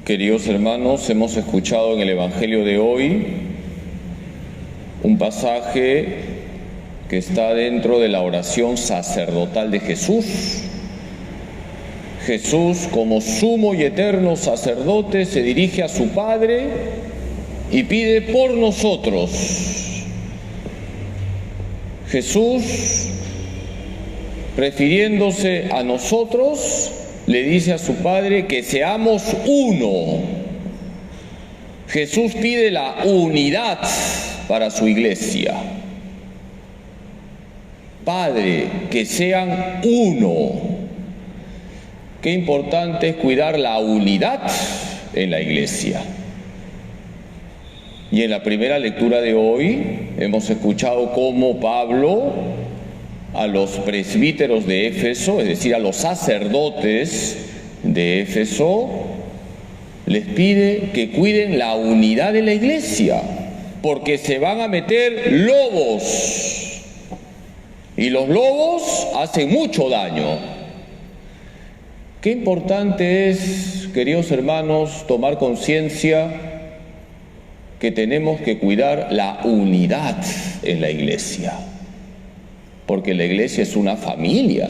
Queridos hermanos, hemos escuchado en el Evangelio de hoy un pasaje que está dentro de la oración sacerdotal de Jesús. Jesús, como sumo y eterno sacerdote, se dirige a su Padre y pide por nosotros. Jesús, refiriéndose a nosotros, le dice a su Padre que seamos uno. Jesús pide la unidad para su iglesia. Padre, que sean uno. Qué importante es cuidar la unidad en la iglesia. Y en la primera lectura de hoy hemos escuchado cómo Pablo a los presbíteros de Éfeso, es decir, a los sacerdotes de Éfeso, les pide que cuiden la unidad de la iglesia, porque se van a meter lobos, y los lobos hacen mucho daño. Qué importante es, queridos hermanos, tomar conciencia que tenemos que cuidar la unidad en la iglesia. Porque la iglesia es una familia.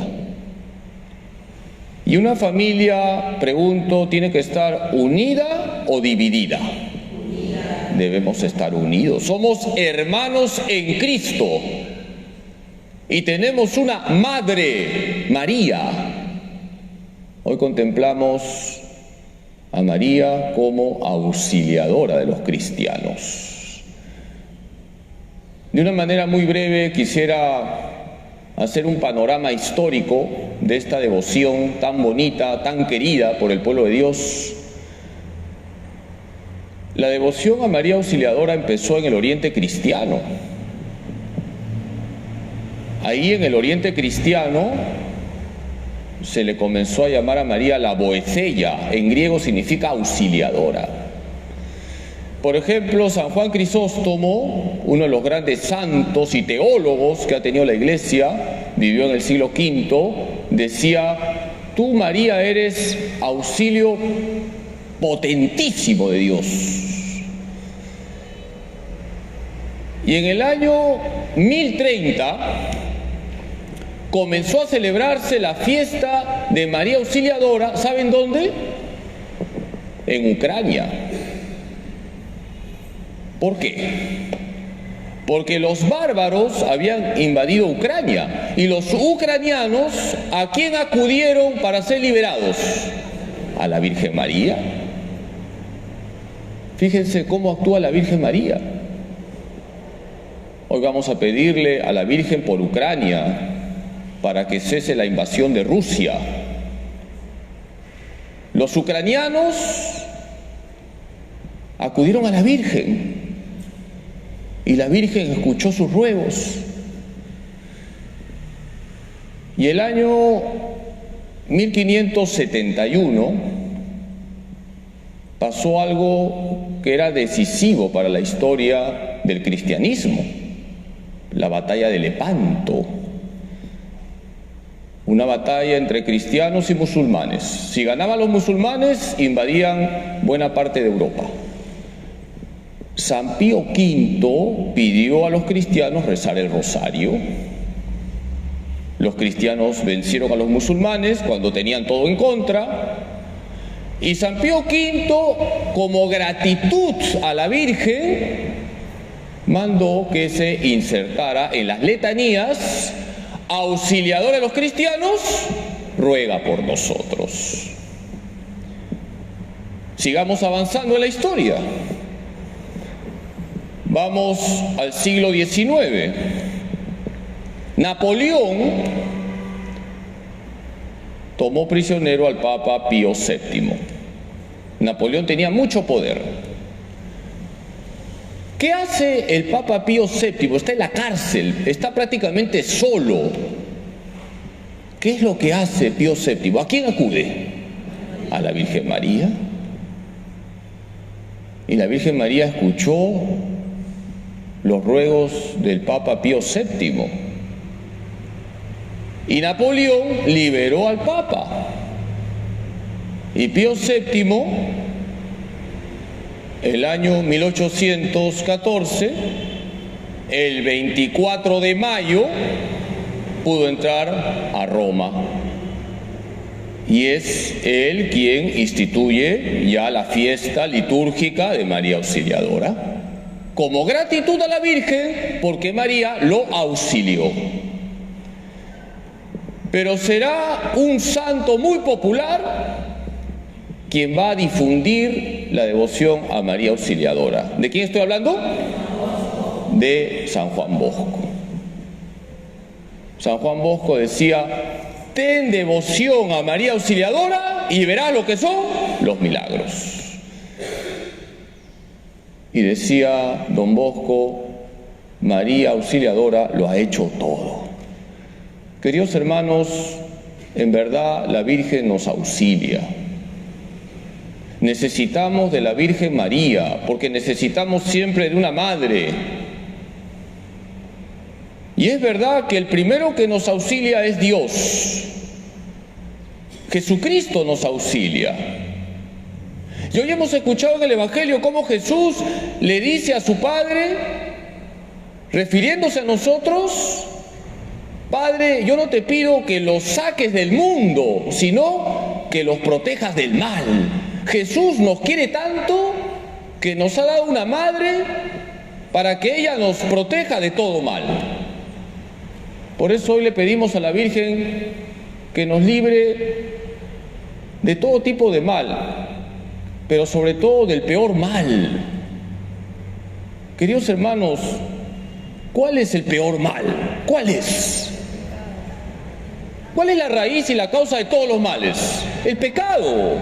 Y una familia, pregunto, ¿tiene que estar unida o dividida? Unida. Debemos estar unidos. Somos hermanos en Cristo. Y tenemos una madre, María. Hoy contemplamos a María como auxiliadora de los cristianos. De una manera muy breve quisiera hacer un panorama histórico de esta devoción tan bonita, tan querida por el pueblo de Dios. La devoción a María Auxiliadora empezó en el Oriente cristiano. Ahí en el Oriente cristiano se le comenzó a llamar a María la Boecella, en griego significa auxiliadora. Por ejemplo, San Juan Crisóstomo, uno de los grandes santos y teólogos que ha tenido la Iglesia, vivió en el siglo V, decía: tú, María, eres auxilio potentísimo de Dios. Y en el año 1030 comenzó a celebrarse la fiesta de María Auxiliadora. ¿Saben dónde? En Ucrania. ¿Por qué? Porque los bárbaros habían invadido Ucrania y los ucranianos, ¿a quién acudieron para ser liberados? A la Virgen María. Fíjense cómo actúa la Virgen María. Hoy vamos a pedirle a la Virgen por Ucrania para que cese la invasión de Rusia. Los ucranianos acudieron a la Virgen y la Virgen escuchó sus ruegos. Y el año 1571 pasó algo que era decisivo para la historia del cristianismo: la batalla de Lepanto. Una batalla entre cristianos y musulmanes. Si ganaban los musulmanes, invadían buena parte de Europa. San Pío V pidió a los cristianos rezar el rosario. Los cristianos vencieron a los musulmanes cuando tenían todo en contra. Y San Pío V, como gratitud a la Virgen, mandó que se insertara en las letanías: auxiliadora de los cristianos, ruega por nosotros. Sigamos avanzando en la historia. Vamos al siglo XIX. Napoleón tomó prisionero al Papa Pío VII. Napoleón tenía mucho poder. ¿Qué hace el Papa Pío VII? Está en la cárcel, está prácticamente solo. ¿Qué es lo que hace Pío VII? ¿A quién acude? A la Virgen María. Y la Virgen María escuchó los ruegos del Papa Pío VII. Y Napoleón liberó al Papa. Y Pío VII el año 1814, el 24 de mayo, pudo entrar a Roma. Y es él quien instituye ya la fiesta litúrgica de María Auxiliadora, como gratitud a la Virgen, porque María lo auxilió. Pero será un santo muy popular quien va a difundir la devoción a María Auxiliadora. ¿De quién estoy hablando? De San Juan Bosco. San Juan Bosco decía: ten devoción a María Auxiliadora y verás lo que son los milagros. Y decía don Bosco, María Auxiliadora lo ha hecho todo. Queridos hermanos, en verdad la Virgen nos auxilia. Necesitamos de la Virgen María, porque necesitamos siempre de una madre. Y es verdad que el primero que nos auxilia es Dios. Jesucristo nos auxilia. Y hoy hemos escuchado en el Evangelio cómo Jesús le dice a su Padre, refiriéndose a nosotros: Padre, yo no te pido que los saques del mundo, sino que los protejas del mal. Jesús nos quiere tanto que nos ha dado una madre para que ella nos proteja de todo mal. Por eso hoy le pedimos a la Virgen que nos libre de todo tipo de mal, pero sobre todo del peor mal. Queridos hermanos, ¿cuál es el peor mal? ¿Cuál es? ¿Cuál es la raíz y la causa de todos los males? El pecado.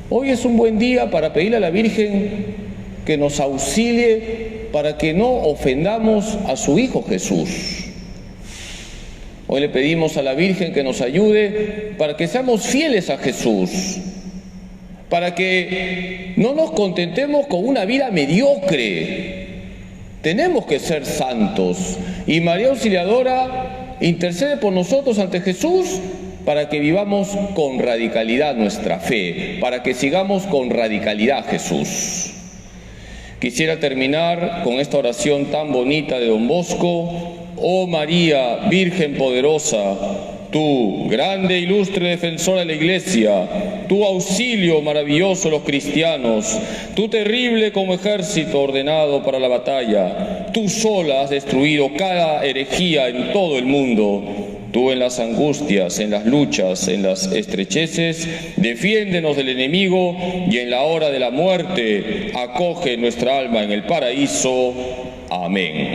Hoy es un buen día para pedirle a la Virgen que nos auxilie para que no ofendamos a su Hijo Jesús. Hoy le pedimos a la Virgen que nos ayude para que seamos fieles a Jesús, para que no nos contentemos con una vida mediocre. Tenemos que ser santos, y María Auxiliadora intercede por nosotros ante Jesús para que vivamos con radicalidad nuestra fe, para que sigamos con radicalidad a Jesús. Quisiera terminar con esta oración tan bonita de don Bosco: oh María, Virgen poderosa, tú, grande e ilustre defensora de la Iglesia, tu auxilio maravilloso a los cristianos, tú terrible como ejército ordenado para la batalla, tú sola has destruido cada herejía en todo el mundo. Tú en las angustias, en las luchas, en las estrecheces, defiéndenos del enemigo, y en la hora de la muerte acoge nuestra alma en el paraíso. Amén.